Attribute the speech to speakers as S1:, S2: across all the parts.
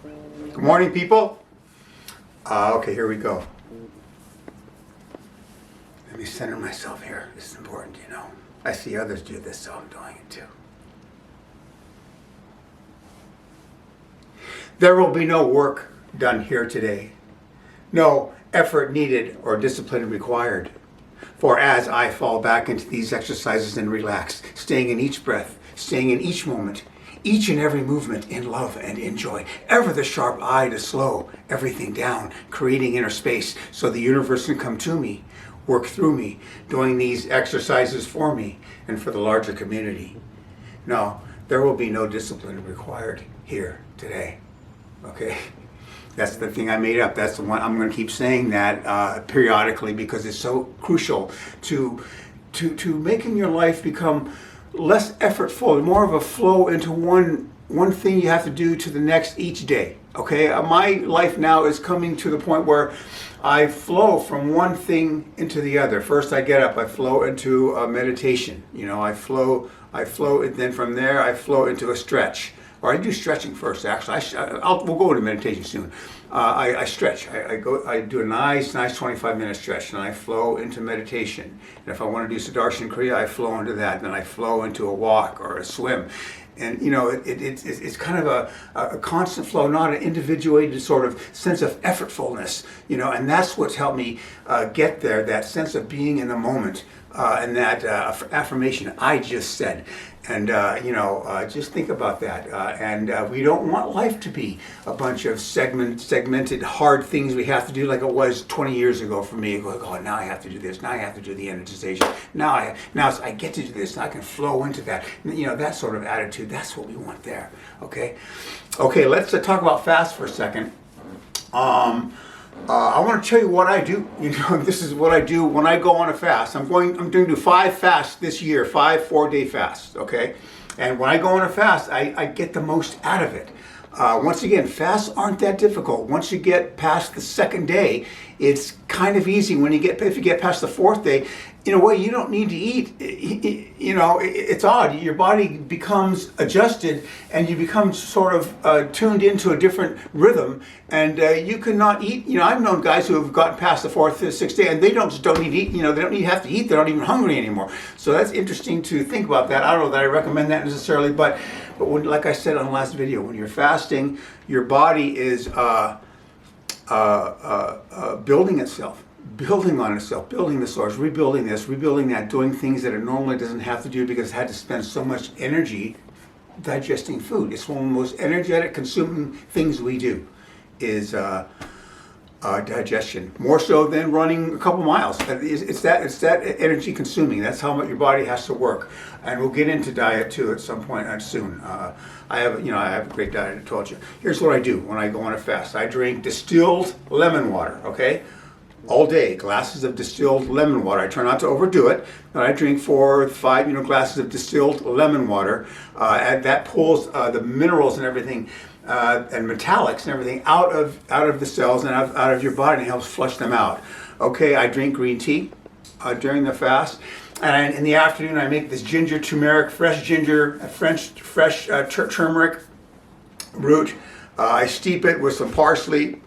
S1: Good morning, people. Okay, here we go. Let me center myself here. This is important, you know. I see others do this, so I'm doing it too. There will be no work done here today. No effort needed or discipline required. For as I fall back into these exercises and relax, staying in each breath, staying in each moment, each and every movement in love and in joy, ever the sharp eye to slow everything down, creating inner space so the universe can come to me, work through me, doing these exercises for me and for the larger community. No, there will be no discipline required here today. Okay? That's the thing I made up. That's the one I'm going to keep saying that periodically because it's so crucial to making your life become less effortful, more of a flow into one thing you have to do to the next each day. Okay, my life now is coming to the point where I flow from one thing into the other. First, I get up, I flow into a meditation. You know, I flow, and then from there I flow into a stretch. Or I do stretching first. Actually, we'll go into meditation soon. I stretch. I do a nice 25-minute stretch, and I flow into meditation. And if I want to do Sudarshan Kriya, I flow into that. And then I flow into a walk or a swim. And you know, it's kind of a constant flow, not an individuated sort of sense of effortfulness. You know, and that's what's helped me get there. That sense of being in the moment, and that affirmation I just said. And, just think about that. And we don't want life to be a bunch of segmented, hard things we have to do like it was 20 years ago for me. Going, oh, now I have to do this. Now I have to do the energization. Now I get to do this. And I can flow into that. You know, that sort of attitude. That's what we want there. Okay? Okay, let's talk about fast for a second. I want to tell you what I do. You know, this is what I do when I go on a fast. I'm going to do 5 fasts this year, 5 4-day fasts, okay? And when I go on a fast, I get the most out of it. Once again, fasts aren't that difficult. Once you get past the second day, it's kind of easy. If you get past the 4th day, in a way, you don't need to eat. You know, it's odd. Your body becomes adjusted and you become sort of tuned into a different rhythm, and you cannot eat. You know, I've known guys who have gotten past the 4th or 6th day and they don't need to eat. You know, they don't have to eat. They're not even hungry anymore. So that's interesting to think about that. I don't know that I recommend that necessarily, but when, like I said on the last video, when you're fasting, your body is building itself. Building on itself, building the source, rebuilding this, rebuilding that, doing things that it normally doesn't have to do because it had to spend so much energy digesting food. It's one of the most energetic consuming things we do is digestion. More so than running a couple miles. It's that energy consuming. That's how much your body has to work. And we'll get into diet too at some point soon. I have a great diet, I told you. Here's what I do when I go on a fast. I drink distilled lemon water, okay? All day, glasses of distilled lemon water. I try not to overdo it, but I drink 4 or 5, glasses of distilled lemon water. And that pulls the minerals and everything and metallics and everything out of the cells and out of your body, and helps flush them out. Okay, I drink green tea during the fast, and in the afternoon I make this ginger turmeric, fresh ginger, fresh turmeric root. I steep it with some parsley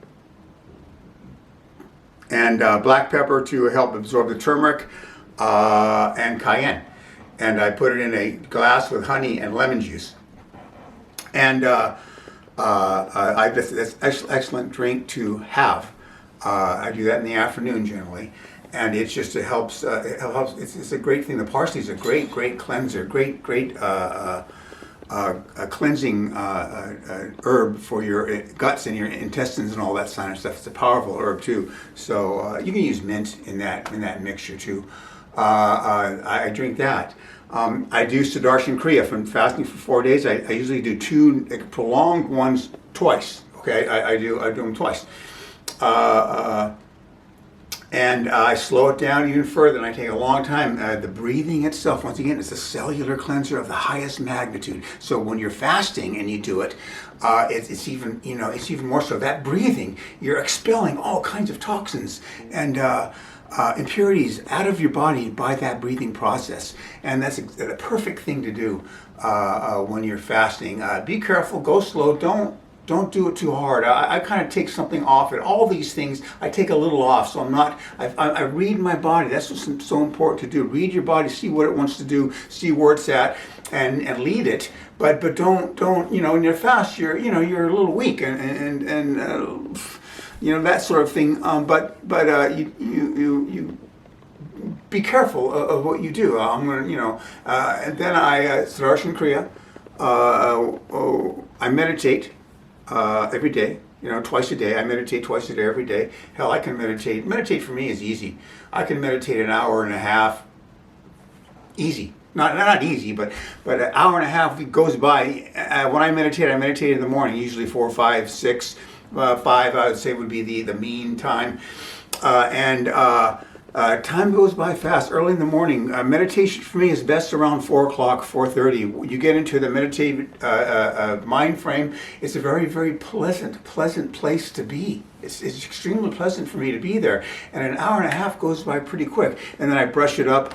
S1: and black pepper to help absorb the turmeric, and cayenne. And I put it in a glass with honey and lemon juice. And that's excellent drink to have. I do that in the afternoon generally. And it helps. It's a great thing. The parsley is a great cleanser, great cleansing herb for your guts and your intestines and all that kind of stuff. It's a powerful herb too. So you can use mint in that mixture too. I drink that. I do Sudarshan Kriya from fasting for 4 days. I usually do 2 prolonged ones twice. Okay, I do them twice. And I slow it down even further, and I take a long time. The breathing itself, once again, is a cellular cleanser of the highest magnitude. So when you're fasting and you do it, it's even more so. That breathing, you're expelling all kinds of toxins and impurities out of your body by that breathing process. And that's the perfect thing to do when you're fasting. Be careful, go slow. Don't do it too hard. I kind of take something off it. All these things, I take a little off. So I'm not, I read my body. That's what's so important to do. Read your body, see what it wants to do, see where it's at, and lead it. But don't, when you're fast, you're a little weak and that sort of thing. But you be careful of what you do. I'm gonna, and then I Darshan Kriya. I meditate every day. Twice a day. I meditate twice a day, every day. Hell, I can meditate. Meditate for me is easy. I can meditate an hour and a half. Easy. Not easy, but an hour and a half goes by. When I meditate in the morning, usually 4, 5, 6, 5. I would say would be the mean time, time goes by fast. Early in the morning, meditation for me is best around 4 o'clock, 4:30. You get into the meditative mind frame. It's a very, very pleasant place to be. It's extremely pleasant for me to be there. And an hour and a half goes by pretty quick. And then I brush it up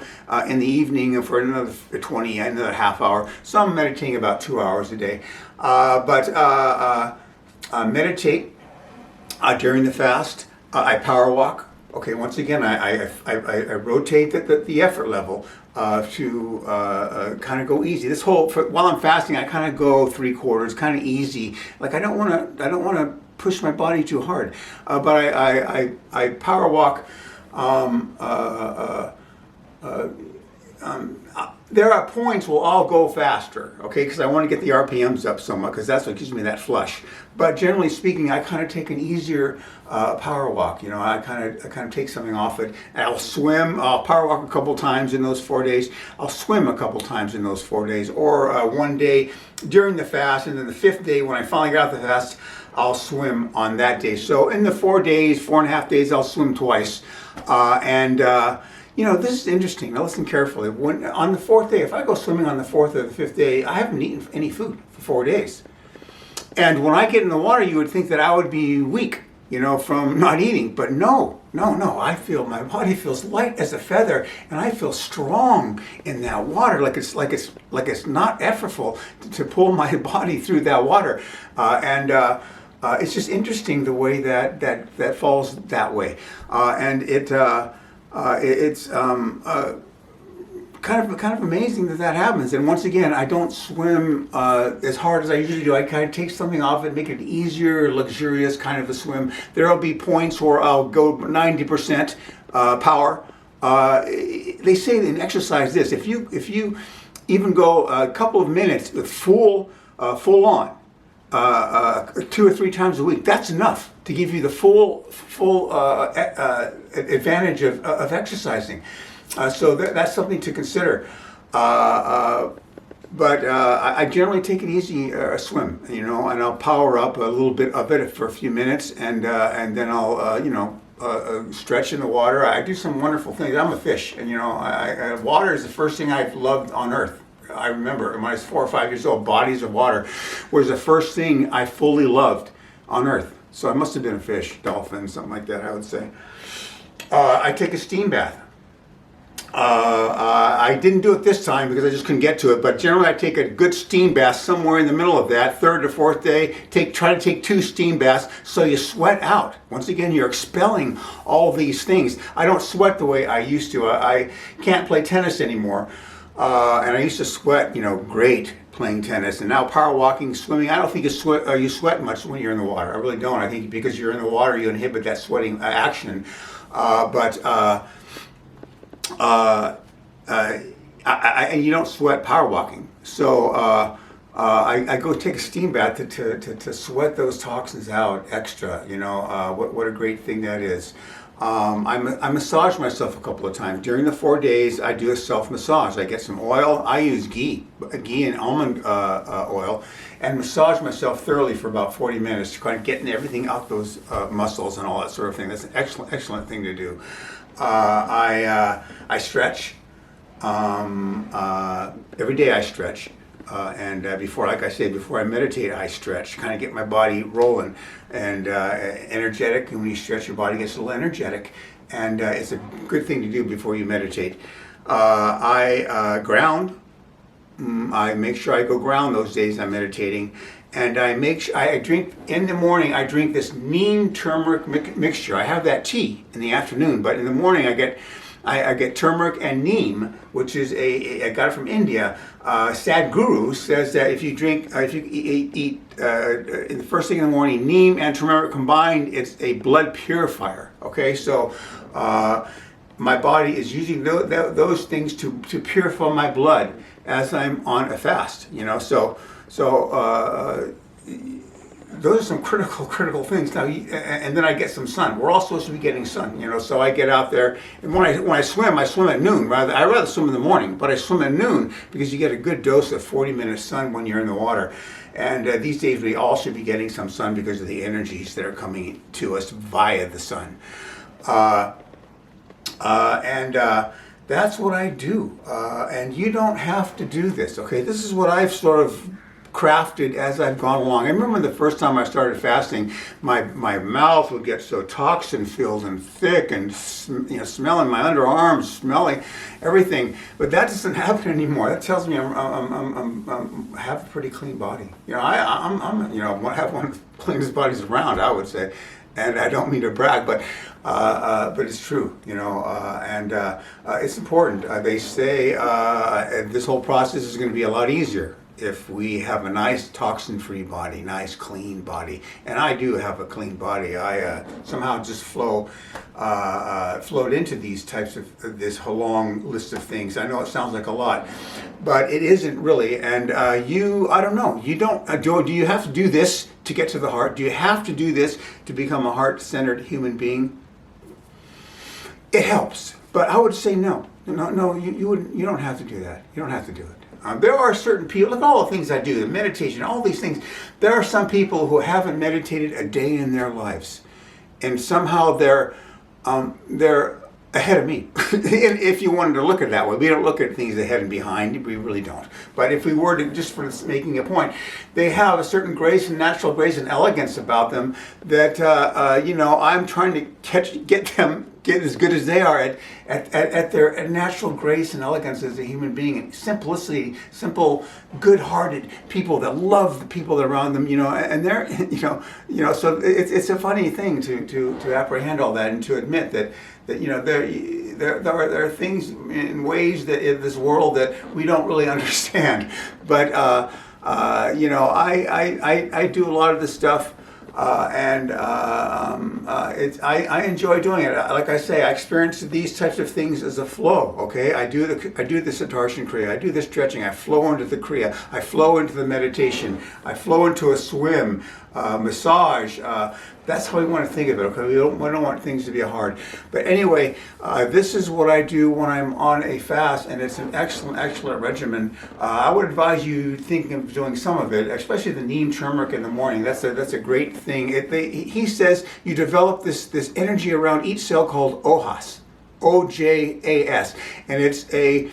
S1: in the evening for another another half hour. So I'm meditating about 2 hours a day. Meditate during the fast. I power walk. Okay, once again, I rotate the effort level to kind of go easy. While I'm fasting, I kind of go 3/4, kind of easy. Like I don't want to push my body too hard, but I power walk. There are points where I'll go faster, okay, because I want to get the RPMs up somewhat, because that's what gives me that flush. But generally speaking, I kind of take an easier power walk. I kind of take something off it. And I'll swim. I'll power walk a couple times in those 4 days. I'll swim a couple times in those 4 days, or one day during the fast, and then the 5th day when I finally get out the fast, I'll swim on that day. So in the 4 days, 4.5 days, I'll swim twice, this is interesting. Now listen carefully. On the 4th day, if I go swimming on the 4th or the 5th day, I haven't eaten any food for 4 days. And when I get in the water, you would think that I would be weak, from not eating. But no. I feel my body feels light as a feather, and I feel strong in that water, like it's not effortful to pull my body through that water. It's just interesting the way that falls that way, and it's kind of amazing that happens. And once again, I don't swim as hard as I usually do. I kind of take something off it, make it easier, luxurious kind of a swim. There'll be points where I'll go 90% power. They say in exercise this: if you even go a couple of minutes with full on. 2 or 3 times a week, that's enough to give you the full advantage of exercising. So that's something to consider. But I generally take it easy, swim, and I'll power up a little bit of it for a few minutes, and then I'll stretch in the water. I do some wonderful things. I'm a fish, and water is the first thing I've loved on earth. I remember when I was 4 or 5 years old, bodies of water was the first thing I fully loved on earth. So I must have been a fish, dolphin, something like that, I would say. I take a steam bath. I didn't do it this time because I just couldn't get to it, but generally I take a good steam bath somewhere in the middle of that, 3rd or 4th day. Try to take 2 steam baths so you sweat out. Once again, you're expelling all these things. I don't sweat the way I used to. I can't play tennis anymore. And I used to sweat, great playing tennis. And now power walking, swimming, I don't think you sweat much when you're in the water. I really don't. I think because you're in the water, you inhibit that sweating action. And you don't sweat power walking. So I go take a steam bath to sweat those toxins out extra. What a great thing that is. I massage myself a couple of times. During the 4 days, I do a self-massage. I get some oil. I use ghee and almond oil, and massage myself thoroughly for about 40 minutes to kind of getting everything out those muscles and all that sort of thing. That's an excellent thing to do. I stretch. Every day I stretch. Before I meditate, I stretch, kind of get my body rolling and energetic. And when you stretch, your body gets a little energetic, and it's a good thing to do before you meditate. I ground. I make sure I go ground those days I'm meditating, and I drink in the morning. I drink this neem turmeric mixture. I have that tea in the afternoon, but in the morning I get turmeric and neem, which is I got it from India. Sadhguru says that if you eat in the first thing in the morning, neem and turmeric combined, it's a blood purifier. Okay, so my body is using those things to purify my blood as I'm on a fast. Those are some critical things. Now, and then I get some sun. We're all supposed to be getting sun, So I get out there, and when I swim at noon. I rather swim in the morning, but I swim at noon because you get a good dose of 40-minute sun when you're in the water. And these days we all should be getting some sun because of the energies that are coming to us via the sun. That's what I do. And you don't have to do this, okay? This is what I've sort of crafted as I've gone along. I remember the first time I started fasting, my mouth would get so toxin filled and thick and smelling, my underarms smelling, everything. But that doesn't happen anymore. That tells me I have a pretty clean body. I have one of the cleanest bodies around, I would say. And I don't mean to brag, but it's true, and it's important. They say this whole process is going to be a lot easier if we have a nice toxin-free body, nice clean body. And I do have a clean body. I somehow just flowed into these types of this long list of things. I know it sounds like a lot, but it isn't really. And I don't know. You don't. Do you have to do this to get to the heart? Do you have to do this to become a heart-centered human being? It helps, but I would say no. You don't have to do that. You don't have to do it. There are certain people, look at all the things I do, the meditation, all these things. There are some people who haven't meditated a day in their lives, and somehow they're ahead of me. If you wanted to look at it that way, we don't look at things ahead and behind. We really don't. But if we were to, just for making a point, they have a certain grace and natural grace and elegance about them that I'm trying to get as good as they are at their natural grace and elegance as a human being, and simplicity, simple, good-hearted people that love the people that are around them, and they're, so it's a funny thing to apprehend all that and to admit that there are things in ways that in this world that we don't really understand, but I do a lot of this stuff. I enjoy doing it. Like I say, I experience these types of things as a flow. Okay, I do the Sudarshan Kriya. I do the stretching. I flow into the Kriya. I flow into the meditation. I flow into a swim, massage. That's how we want to think of it. Okay, we don't want things to be hard. But anyway, this is what I do when I'm on a fast, and it's an excellent regimen. I would advise you thinking of doing some of it, especially the neem turmeric in the morning. That's a great thing. He says you develop this energy around each cell called OJAS, OJAS, and it's a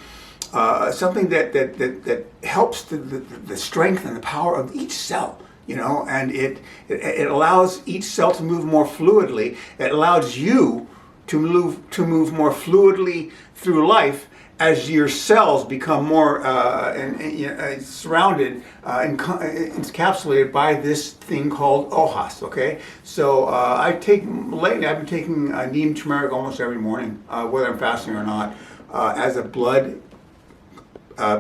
S1: something that helps the strength and the power of each cell. And it allows each cell to move more fluidly. It allows you to move more fluidly through life as your cells become more surrounded, encapsulated by this thing called OJAS. Okay, so lately I've been taking neem turmeric almost every morning, whether I'm fasting or not, as a blood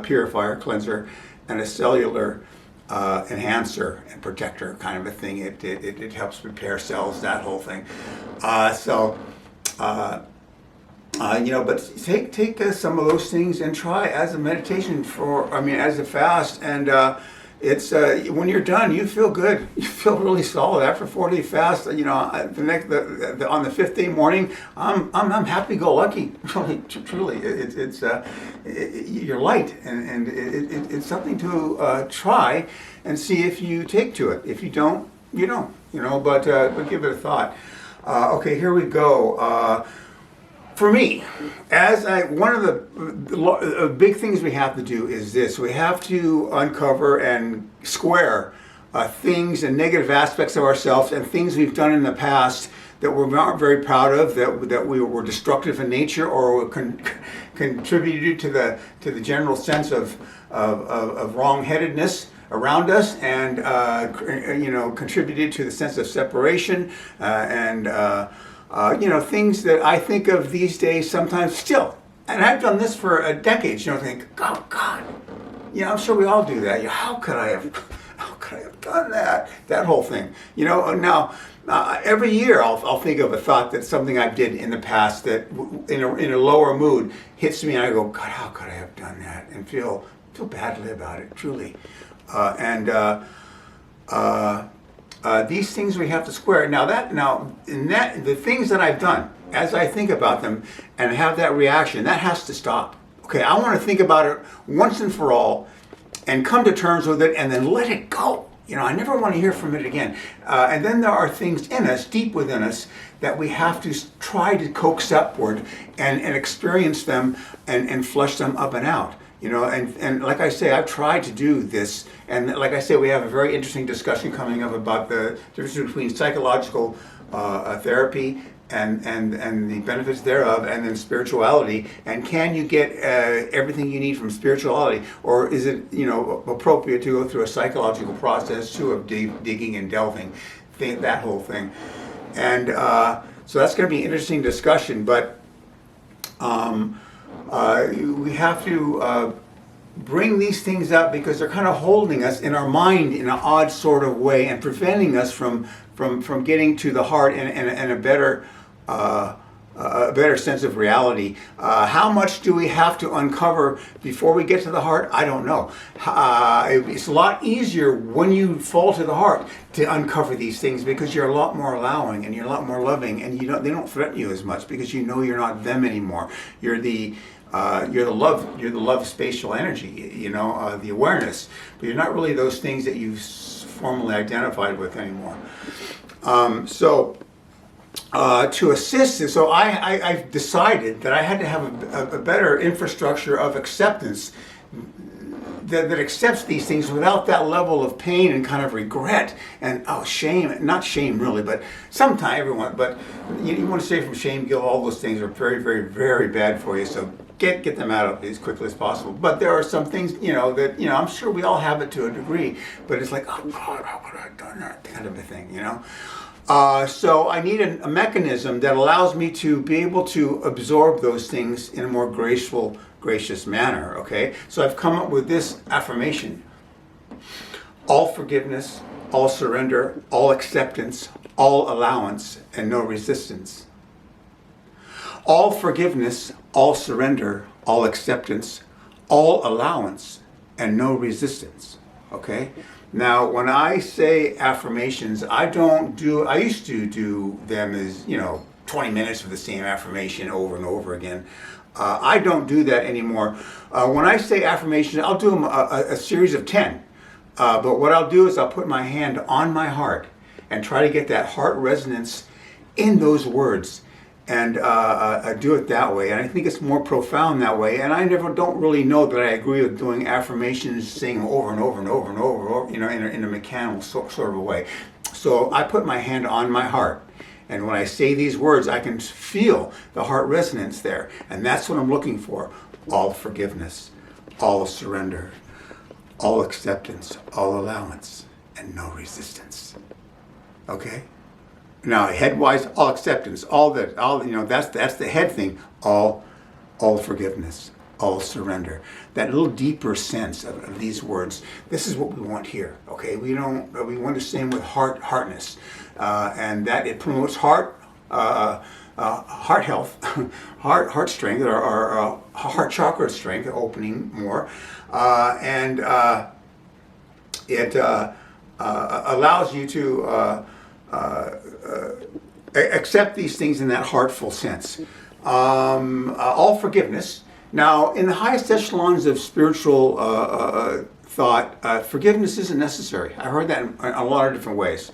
S1: purifier, cleanser, and a cellular enhancer and protector kind of a thing. It helps repair cells, that whole thing. But take some of those things and try as a meditation as a fast, and it's when you're done, you feel good. You feel really solid after 4-day fast. On the 5th day morning, I'm happy-go-lucky. Really, truly, you're light, and it's something to try and see if you take to it. If you don't, you don't. But give it a thought. Okay, here we go. For me, one of the big things we have to do is this. We have to uncover and square things and negative aspects of ourselves and things we've done in the past that we're not very proud of, that we were destructive in nature or contributed to the general sense of wrong-headedness. around us, and contributed to the sense of separation, and things that I think of these days sometimes still. And I've done this for decades. Think, oh God, I'm sure we all do that. How could I have done that? That whole thing. Now. Every year I'll think of a thought that something I did in the past that in a lower mood hits me, and I go, God, how could I have done that? And feel badly about it, truly. These things we have to square. The things that I've done, as I think about them and have that reaction, that has to stop. Okay, I want to think about it once and for all and come to terms with it and then let it go. I never want to hear from it again. And then there are things in us, deep within us, that we have to try to coax upward and experience them and flush them up and out. And like I say, I've tried to do this. And like I say, we have a very interesting discussion coming up about the difference between psychological therapy and the benefits thereof, and then spirituality. And can you get everything you need from spirituality, or is it appropriate to go through a psychological process too of digging and delving, that whole thing. And so that's going to be an interesting discussion. But we have to bring these things up because they're kind of holding us in our mind in an odd sort of way and preventing us from getting to the heart and a better sense of reality. How much do we have to uncover before we get to the heart? I don't know. It's a lot easier when you fall to the heart to uncover these things because you're a lot more allowing and you're a lot more loving, and they don't threaten you as much because you're not them anymore. You're the love spatial energy, the awareness, but you're not really those things that you've formally identified with anymore. To assist this, so I've decided that I had to have a better infrastructure of acceptance that accepts these things without that level of pain and kind of regret and shame. Not shame really, but sometimes everyone. But you want to stay from shame, guilt. All those things are very, very, very bad for you. So get them out as quickly as possible. But there are some things that I'm sure we all have it to a degree. But it's like, oh God, how could I have done that? Kind of a thing, So I need a mechanism that allows me to be able to absorb those things in a more gracious manner, okay? So I've come up with this affirmation. All forgiveness, all surrender, all acceptance, all allowance, and no resistance. All forgiveness, all surrender, all acceptance, all allowance, and no resistance, okay? Now, when I say affirmations, I used to do them as, 20 minutes of the same affirmation over and over again. I don't do that anymore. When I say affirmations, I'll do them a series of 10. But what I'll do is I'll put my hand on my heart and try to get that heart resonance in those words and do it that way. And I think it's more profound that way. And I don't really know that I agree with doing affirmations, saying them over and over and over and over, in a mechanical sort of a way. So I put my hand on my heart. And when I say these words, I can feel the heart resonance there. And that's what I'm looking for. All forgiveness, all surrender, all acceptance, all allowance, and no resistance. Okay? Now, head-wise, all acceptance, that's the head thing. All forgiveness, all surrender. That little deeper sense of these words. This is what we want here. Okay, we want the same with heartness, and that it promotes heart health, heart strength, or heart chakra strength, opening more, and it allows you to accept these things in that heartful sense. All forgiveness. Now, in the highest echelons of spiritual thought, forgiveness isn't necessary. I heard that in a lot of different ways.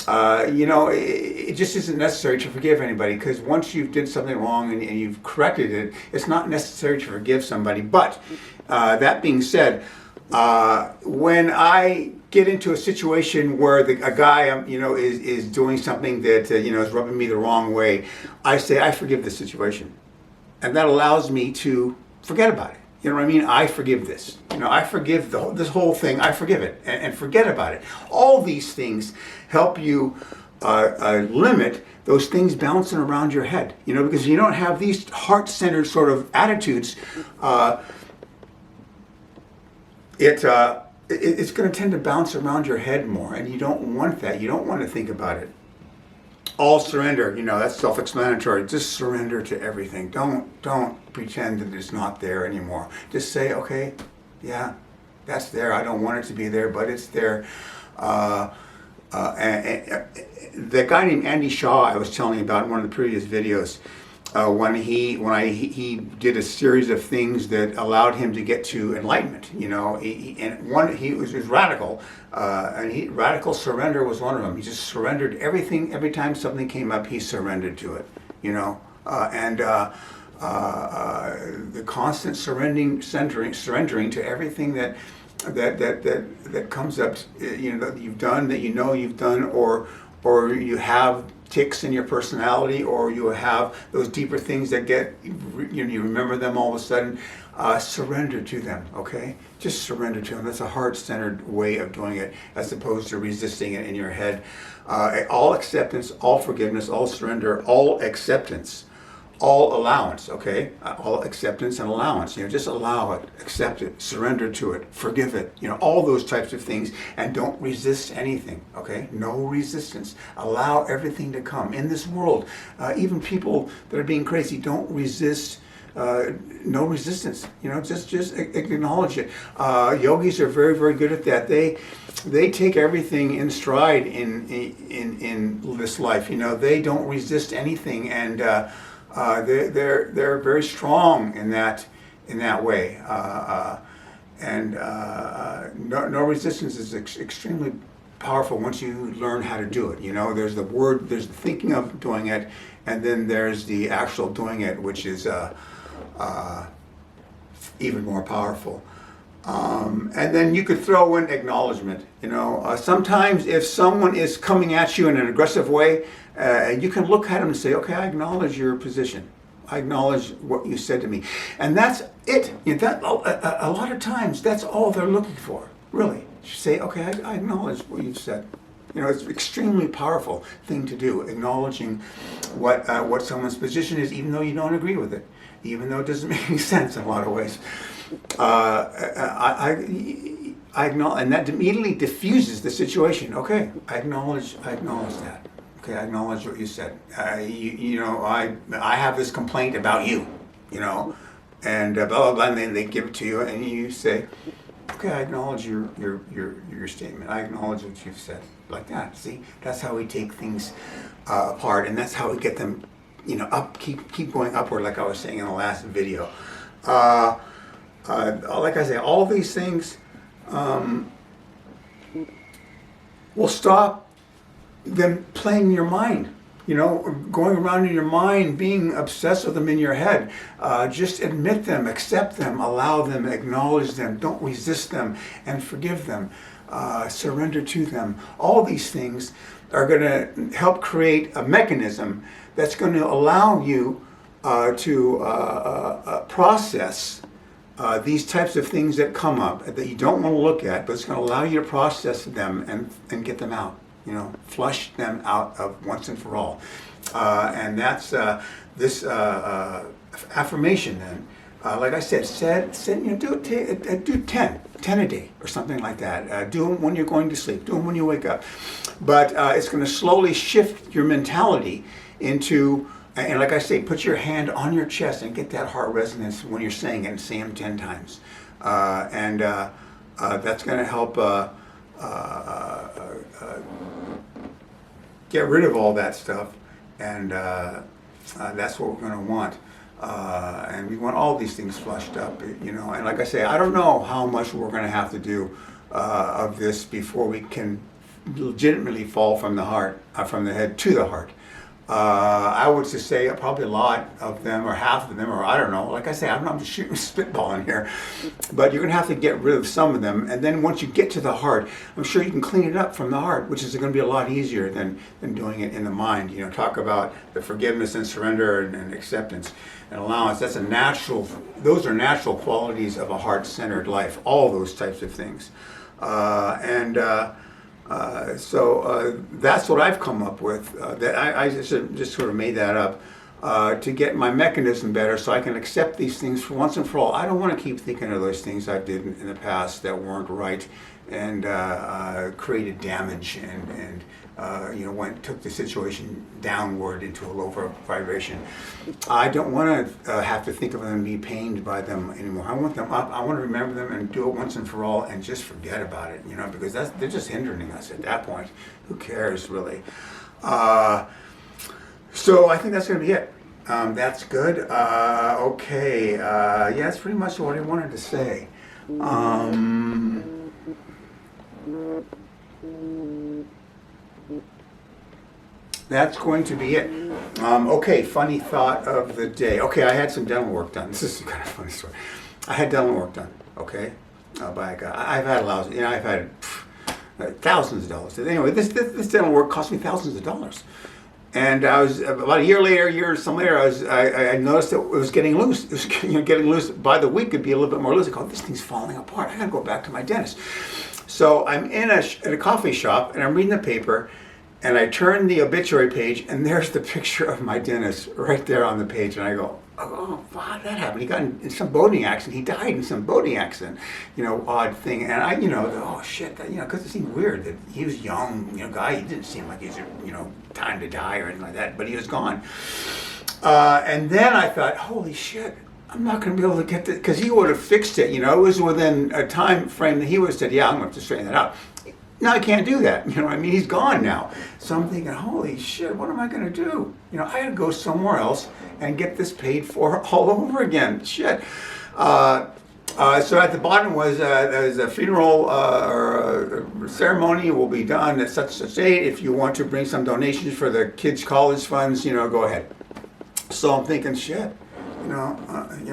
S1: It just isn't necessary to forgive anybody, because once you did something wrong and you've corrected it, it's not necessary to forgive somebody. But that being said, when I get into a situation where a guy, is doing something that, is rubbing me the wrong way, I say, I forgive the situation. And that allows me to forget about it. You know what I mean? I forgive this. I forgive this whole thing. I forgive it and forget about it. All these things help you limit those things bouncing around your head. Because you don't have these heart-centered sort of attitudes. It's going to tend to bounce around your head more, and you don't want that. You don't want to think about it. All surrender, that's self-explanatory. Just surrender to everything. Don't pretend that it's not there anymore. Just say, okay, yeah, that's there. I don't want it to be there, but it's there. The guy named Andy Shaw I was telling you about in one of the previous videos, when he did a series of things that allowed him to get to enlightenment, he was radical, and radical surrender was one of them. He just surrendered everything. Every time something came up, he surrendered to it, the constant surrendering to everything that comes up, that you've done, that you've done, or you have tics in your personality, or you have those deeper things that you remember them all of a sudden. Surrender to them, okay? Just surrender to them. That's a heart-centered way of doing it, as opposed to resisting it in your head. All acceptance, all forgiveness, all surrender, all acceptance, all allowance, okay? All acceptance and allowance. Just allow it, accept it, surrender to it, forgive it. All those types of things, and don't resist anything, okay? No resistance. Allow everything to come. In this world, even people that are being crazy, don't resist. No resistance. Just acknowledge it. Yogis are very, very good at that. They take everything in stride in this life. They don't resist anything, and they're very strong in that way. No resistance is extremely powerful once you learn how to do it. There's the thinking of doing it, and then there's the actual doing it, which is even more powerful. And then you could throw in acknowledgement. Sometimes if someone is coming at you in an aggressive way, you can look at them and say, okay, I acknowledge your position. I acknowledge what you said to me. And that's it. A lot of times, that's all they're looking for, really. Say, okay, I acknowledge what you've said. It's an extremely powerful thing to do, acknowledging what someone's position is, even though you don't agree with it, even though it doesn't make any sense in a lot of ways. I acknowledge, and that immediately diffuses the situation. Okay, I acknowledge that. Okay, I acknowledge what you said. I have this complaint about you, and blah blah blah. And then they give it to you, and you say, okay, I acknowledge your statement. I acknowledge what you've said. Like that. See, that's how we take things apart, and that's how we get them, up, keep going upward, like I was saying in the last video. Like I say, all of these things will stop them playing in your mind. Going around in your mind, being obsessed with them in your head. Just admit them, accept them, allow them, acknowledge them, don't resist them, and forgive them. Surrender to them. All these things are going to help create a mechanism that's going to allow you to process these types of things that come up that you don't want to look at, but it's going to allow you to process them and get them out. Flush them out of once and for all. And that's this affirmation then. Like I said, do 10 a day or something like that. Do them when you're going to sleep. Do them when you wake up. But it's going to slowly shift your mentality into, and like I say, put your hand on your chest and get that heart resonance when you're saying it, and say them 10 times. That's going to help get rid of all that stuff, and that's what we're going to want. And we want all these things flushed up, And like I say, I don't know how much we're going to have to do of this before we can legitimately fall from the heart, from the head to the heart. I would just say probably a lot of them, or half of them, or I don't know. Like I say, I'm not shooting spitballing here, but you're going to have to get rid of some of them. And then once you get to the heart, I'm sure you can clean it up from the heart, which is going to be a lot easier than doing it in the mind. You know, talk about the forgiveness and surrender and acceptance and allowance. That's a natural. Those are natural qualities of a heart-centered life. All those types of things, So that's what I've come up with. That I just sort of made that up to get my mechanism better, so I can accept these things for once and for all. I don't want to keep thinking of those things I did in the past that weren't right and created damage and took the situation downward into a lower vibration. I don't want to have to think of them and be pained by them anymore. I want them up. I want to remember them and do it once and for all and just forget about it, because they're just hindering us at that point. Who cares, really? So I think that's going to be it. That's good. Okay. Yeah, that's pretty much what I wanted to say. That's going to be it. Okay, funny thought of the day. Okay, I had some dental work done. This is kind of a funny story. I had dental work done, okay, by a guy. I've had I've had thousands of dollars. Anyway, this dental work cost me thousands of dollars. And I was about a year later, I noticed that it was getting loose. It was getting loose by the week. It'd be a little bit more loose. I go, this thing's falling apart. I got to go back to my dentist. So I'm at a coffee shop and I'm reading the paper. And I turn the obituary page, and there's the picture of my dentist right there on the page. And I go, oh, wow, that happened. He got in some boating accident. He died in some boating accident, odd thing. And I, oh, shit, because it seemed weird that he was young, guy. He didn't seem like he was, time to die or anything like that, but he was gone. And then I thought, holy shit, I'm not going to be able to get this, because he would have fixed it, It was within a time frame that he would have said, yeah, I'm going to have to straighten that out. Now I can't do that, he's gone now. So I'm thinking, holy shit, what am I going to do? I had to go somewhere else and get this paid for all over again. Shit. So at the bottom was a funeral or a ceremony will be done at such a date. If you want to bring some donations for the kids' college funds, go ahead. So I'm thinking, shit,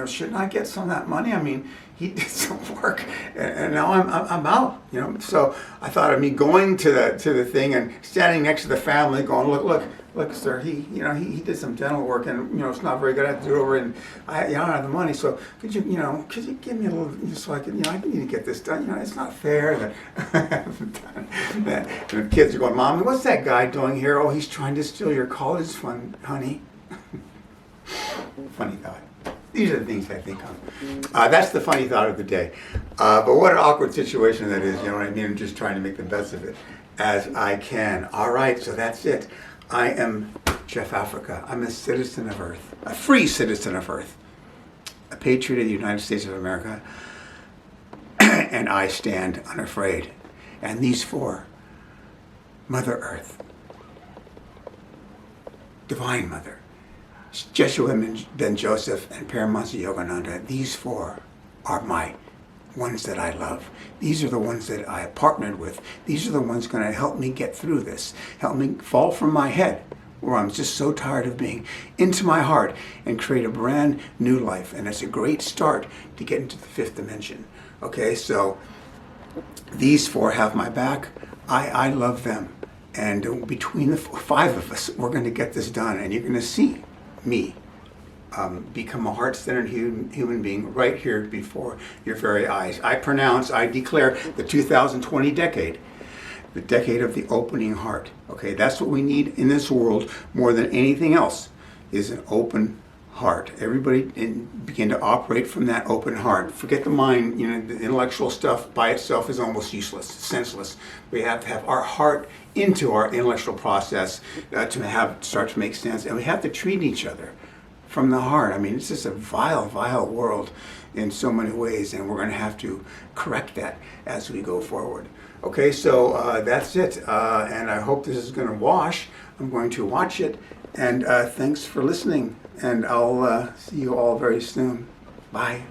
S1: shouldn't I get some of that money? I mean, he did some work, and now I'm out. So I thought of me going to the thing and standing next to the family, going, look, sir, he did some dental work, and it's not very good. I have to do it over, and I don't have the money. So could you give me a little, so I can, I need to get this done. It's not fair that I haven't done that. And the kids are going, Mom, what's that guy doing here? Oh, he's trying to steal your college fund, honey. Funny thought. These are the things I think of. That's the funny thought of the day. But what an awkward situation that is, what I mean? I'm just trying to make the best of it as I can. All right, so that's it. I am Jeff Africa. I'm a citizen of Earth, a free citizen of Earth, a patriot of the United States of America, and I stand unafraid. And these four, Mother Earth, Divine Mother, Jeshua ben Joseph, and Paramahansa Yogananda, these four are my ones that I love. These are the ones that I partnered with. These are the ones going to help me get through this, help me fall from my head, where I'm just so tired of being, into my heart and create a brand new life. And it's a great start to get into the fifth dimension. Okay, so these four have my back. I love them. And between the five of us, we're going to get this done. And you're going to see me become a heart-centered human being right here before your very eyes. I declare the 2020 decade, the decade of the opening heart. Okay, that's what we need in this world more than anything else, is an open heart. Everybody begin to operate from that open heart. Forget the mind, the intellectual stuff by itself is almost useless, senseless. We have to have our heart into our intellectual process to start to make sense, and we have to treat each other from the heart. I mean, it's just a vile, vile world in so many ways, and we're going to have to correct that as we go forward. Okay, so that's it, and I hope this is going to wash. I'm going to watch it, and thanks for listening, and I'll see you all very soon. Bye.